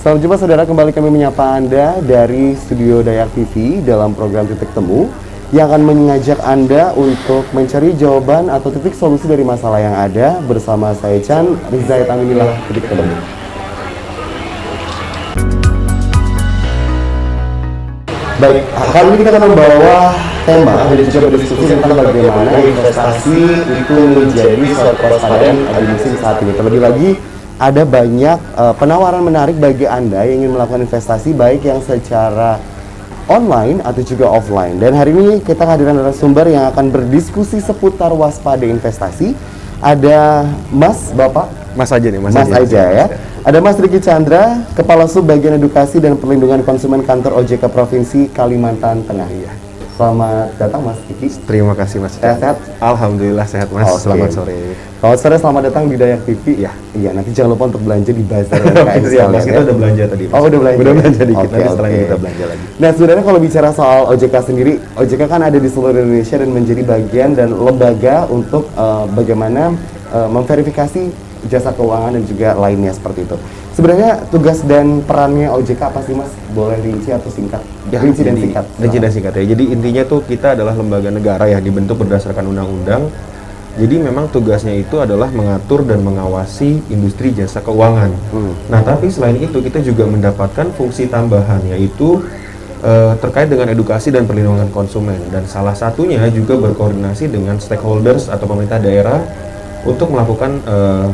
Selamat jumpa saudara, kembali kami menyapa Anda dari Studio Dayak TV dalam program Titik Temu yang akan mengajak Anda untuk mencari jawaban atau titik solusi dari masalah yang ada bersama saya Chan Rizayat Aminilah Titik Temu. Baik, kali ini kita akan membawa tema dan juga berdiskusi tentang bagaimana investasi itu menjadi suatu kewaspadaan di musim saat ini. Terlebih lagi, ada banyak penawaran menarik bagi Anda yang ingin melakukan investasi baik yang secara online atau juga offline. Dan hari ini kita hadirkan narasumber yang akan berdiskusi seputar waspada investasi. Ada Mas aja nih, Mas aja ya. Ada Mas Riki Chandra, Kepala Sub Bagian Edukasi dan Perlindungan Konsumen Kantor OJK Provinsi Kalimantan Tengah. Selamat datang Mas Riki. Terima kasih Mas. Sehat? Alhamdulillah sehat Mas. Okay. Selamat sore. Selamat sore, selamat datang di Dayak TV. Iya, nanti jangan lupa untuk belanja di bazar UMKM sekalian. Mas, kita udah belanja tadi. Mas. Oh, udah belanja dikit. Okay, nanti setelah ini kita belanja lagi. Nah, sebenarnya kalau bicara soal OJK sendiri, OJK kan ada di seluruh Indonesia dan menjadi bagian dan lembaga untuk bagaimana memverifikasi jasa keuangan dan juga lainnya seperti itu. Sebenarnya tugas dan perannya OJK apa sih Mas? Boleh rinci atau singkat? Ya, rinci dan singkat. Rinci dan singkat ya. Jadi intinya tuh kita adalah lembaga negara ya, dibentuk berdasarkan undang-undang. Jadi memang tugasnya itu adalah mengatur dan mengawasi industri jasa keuangan. Nah, tapi selain itu kita juga mendapatkan fungsi tambahan, yaitu terkait dengan edukasi dan perlindungan konsumen. Dan salah satunya juga berkoordinasi dengan stakeholders atau pemerintah daerah untuk melakukan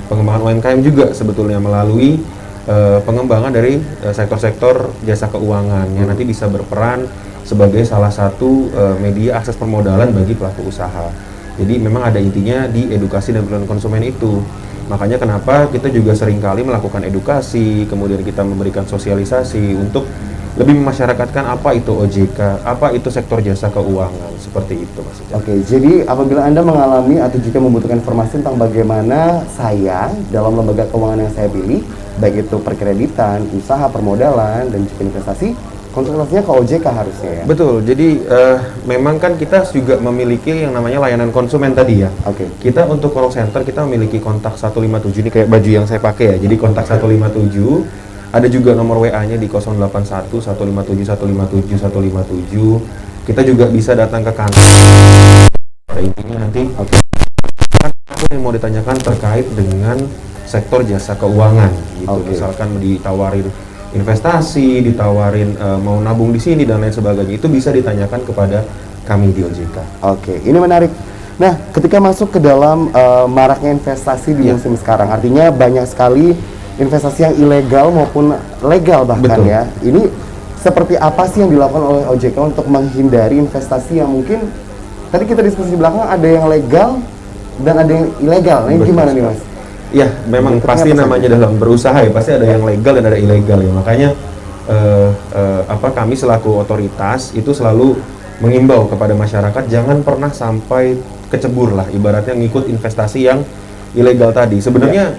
pengembangan UMKM juga sebetulnya melalui pengembangan dari sektor-sektor jasa keuangan yang nanti bisa berperan sebagai salah satu media akses permodalan bagi pelaku usaha. Jadi memang ada intinya di edukasi dan perlindungan konsumen itu. Makanya kenapa kita juga seringkali melakukan edukasi, kemudian kita memberikan sosialisasi untuk lebih memasyarakatkan apa itu OJK, apa itu sektor jasa keuangan, seperti itu Mas. Oke, jadi apabila Anda mengalami atau jika membutuhkan informasi tentang bagaimana saya dalam lembaga keuangan yang saya pilih, baik itu perkreditan, usaha, permodalan, dan juga investasi, konsultasinya ke OJK harusnya ya? Betul, jadi memang kan kita juga memiliki yang namanya layanan konsumen tadi ya. Oke. Kita untuk call center kita memiliki kontak 157, ini kayak baju yang saya pakai ya, jadi kontak 157. Ada juga nomor WA-nya di 081 157 157 157. Kita juga bisa datang ke kantor. Pada intinya nanti apa yang mau ditanyakan terkait dengan sektor jasa keuangan gitu. Misalkan ditawarin investasi, ditawarin mau nabung di sini dan lain sebagainya, itu bisa ditanyakan kepada kami di OJK. Oke, ini menarik. Nah, ketika masuk ke dalam maraknya investasi di musim sekarang, artinya banyak sekali investasi yang ilegal maupun legal bahkan. Betul. Ya. Ini seperti apa sih yang dilakukan oleh OJK untuk menghindari investasi yang mungkin tadi kita diskusi di belakang ada yang legal dan ada yang ilegal. Nah, ini gimana nih Mas? Ya, memang pasti namanya dalam berusaha ya, pasti ada yang legal dan ada ilegal ya. Makanya kami selaku otoritas itu selalu mengimbau kepada masyarakat jangan pernah sampai kecebur lah, ibaratnya ngikut investasi yang ilegal tadi. Sebenarnya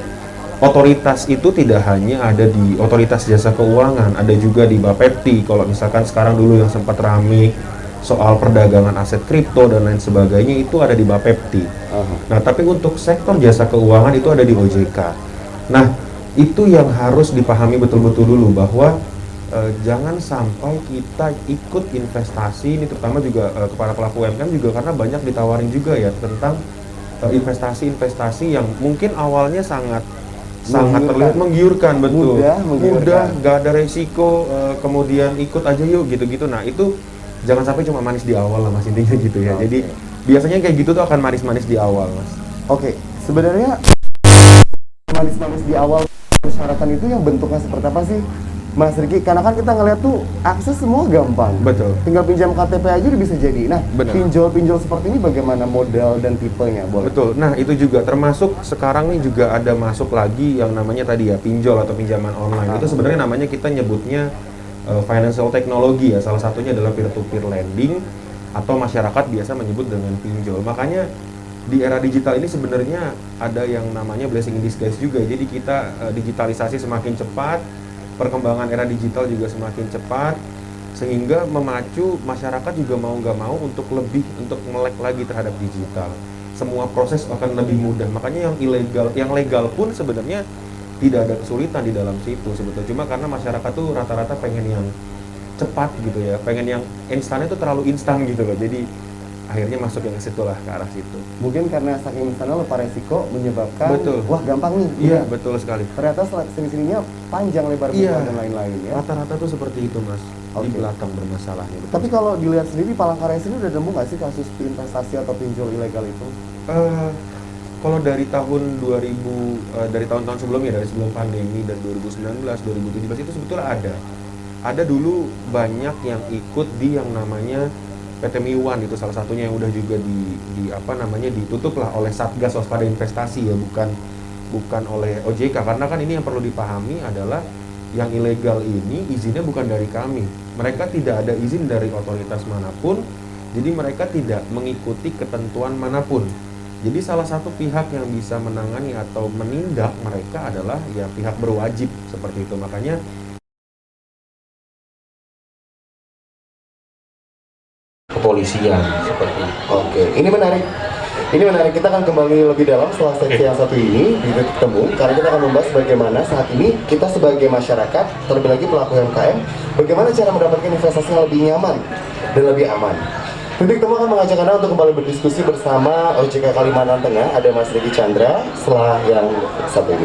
otoritas itu tidak hanya ada di otoritas jasa keuangan, ada juga di Bapepti. Kalau misalkan sekarang dulu yang sempat rame soal perdagangan aset kripto dan lain sebagainya itu ada di Bapepti. Nah, tapi untuk sektor jasa keuangan itu ada di OJK. Nah, itu yang harus dipahami betul-betul dulu bahwa jangan sampai kita ikut investasi ini, terutama juga kepada pelaku UMKM juga, karena banyak ditawarin juga ya tentang investasi-investasi yang mungkin awalnya sangat terlihat menggiurkan, betul, mudah, nggak ada resiko, kemudian ikut aja yuk gitu-gitu. Nah, itu jangan sampai cuma manis di awal lah Mas, intinya gitu ya. Jadi biasanya kayak gitu tuh akan manis-manis di awal Mas. Oke, sebenarnya manis-manis di awal persyaratan itu yang bentuknya seperti apa sih Mas Riki? Karena kan kita ngeliat tuh akses semua gampang. Betul. Tinggal pinjam KTP aja udah bisa jadi. Nah, bener. Pinjol seperti ini bagaimana modal dan tipenya? Boleh? Betul. Nah, itu juga termasuk sekarang nih juga ada masuk lagi yang namanya tadi ya pinjol atau pinjaman online. Itu sebenarnya namanya kita nyebutnya financial technology ya. Salah satunya adalah peer-to-peer lending atau masyarakat biasa menyebut dengan pinjol. Makanya di era digital ini sebenarnya ada yang namanya blessing in disguise juga. Jadi kita digitalisasi semakin cepat, perkembangan era digital juga semakin cepat, sehingga memacu masyarakat juga mau nggak mau untuk melek lagi terhadap digital. Semua proses akan lebih mudah. Makanya yang legal pun sebenarnya tidak ada kesulitan di dalam situ sebetulnya. Cuma karena masyarakat tuh rata-rata pengen yang cepat gitu ya, pengen yang instannya tuh terlalu instan gitu loh. Jadi akhirnya masuk yang ke situ lah, ke arah situ. Mungkin karena saking sana lupa resiko menyebabkan Betul. wah gampang nih. Iya, udah. betul sekali. Ternyata sini-sininya panjang lebar Iya. dan lain-lain ya. Rata-rata tuh seperti itu mas, di Oke. belakang bermasalahnya. betul. Tapi kalau dilihat sendiri Palangkaraya sini udah nemu nggak sih kasus investasi atau pinjol ilegal itu? Kalau dari tahun 2000, dari tahun-tahun sebelumnya, dari sebelum pandemi, dari 2019, 2017 itu sebetulnya ada. Ada dulu banyak yang ikut di yang namanya PT Miwan, itu salah satunya yang udah juga di apa namanya ditutup lah oleh Satgas Waspada Investasi ya, bukan oleh OJK, karena kan ini yang perlu dipahami adalah yang ilegal ini izinnya bukan dari kami. Mereka tidak ada izin dari otoritas manapun, jadi mereka tidak mengikuti ketentuan manapun. Jadi salah satu pihak yang bisa menangani atau menindak mereka adalah ya pihak berwajib seperti itu. Makanya kepolisian seperti itu. Oke, ini menarik. Ini menarik. Kita akan kembali lebih dalam setelah seksi yang satu ini di titik temu, karena kita akan membahas bagaimana saat ini kita sebagai masyarakat, terlebih lagi pelaku UMKM, bagaimana cara mendapatkan investasi yang lebih nyaman dan lebih aman. Titik temu akan mengajak Anda untuk kembali berdiskusi bersama OJK Kalimantan Tengah. Ada Mas Riki Chandra setelah yang satu ini.